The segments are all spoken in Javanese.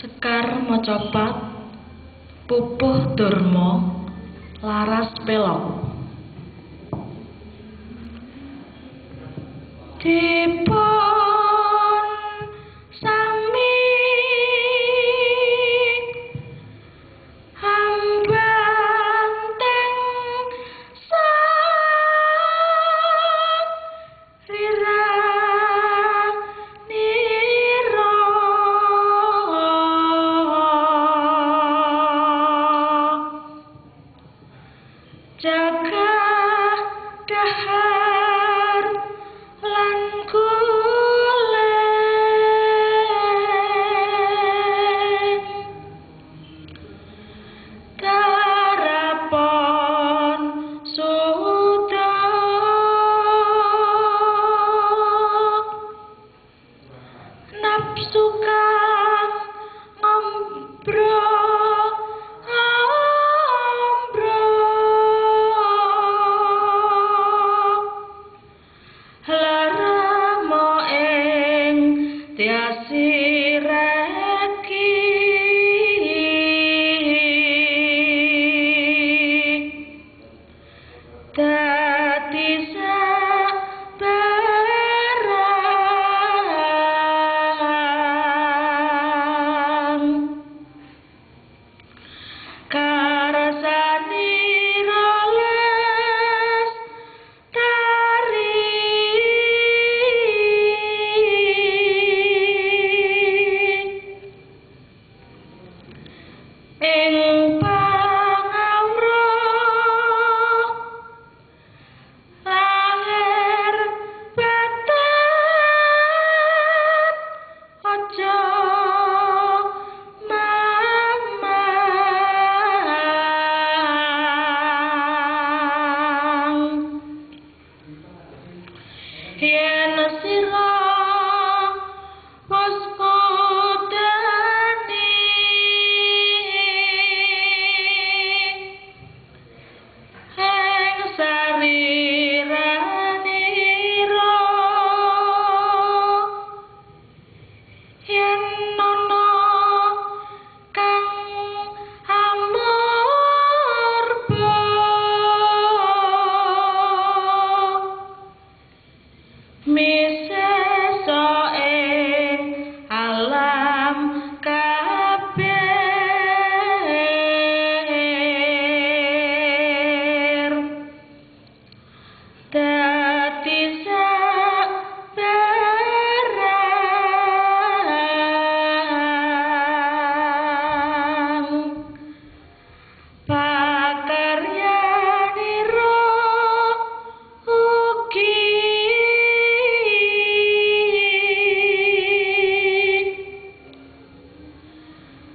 Sekar Mojopat, Pupuh Durma, Laras Pelok. Dipun sami hambanteng sariranira jaga dahar lan kulen darapon suda nafsu kang laramo ing tiasireki dadi sabarang karasanira lestari ing pangawra langer batet aja mamang yen sira wis kodani ing sariranira yen ana kang amurba misesa ing alam kabeh dadi sabarang pakaryanira ugi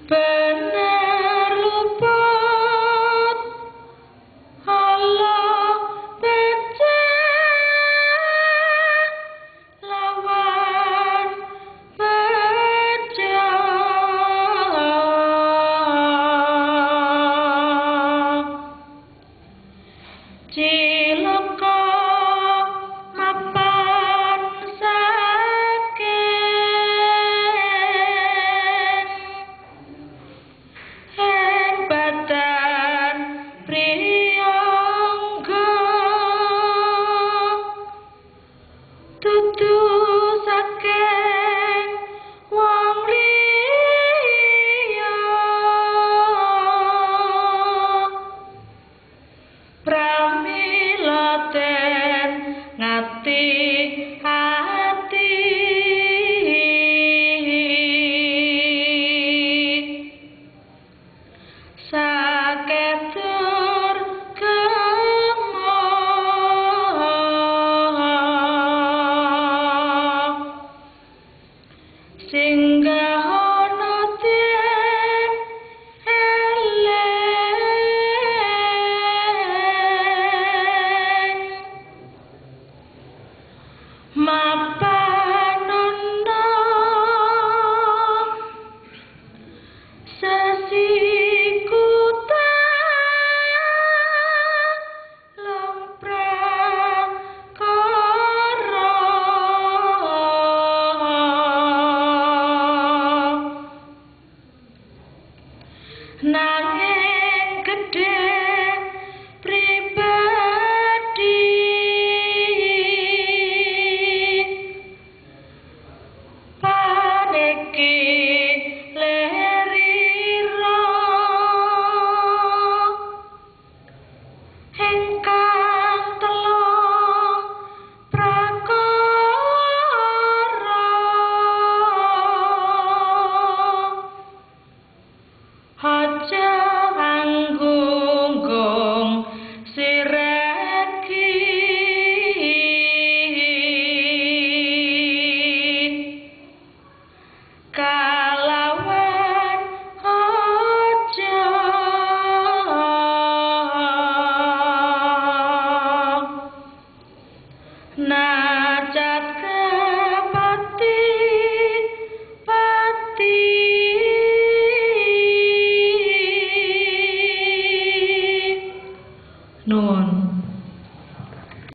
bener luput Allah becik lawan bejo cilaka mapan saking ing badan priyangga dudu saking wong liya pramila ten ngati-ati saketur gema singgah ana tiyang eleng mapan ana sasikuta lamprakara iki lerira ingkang telung prakara aja anggung sireki kalawan aja nacat kepati pati nuwun.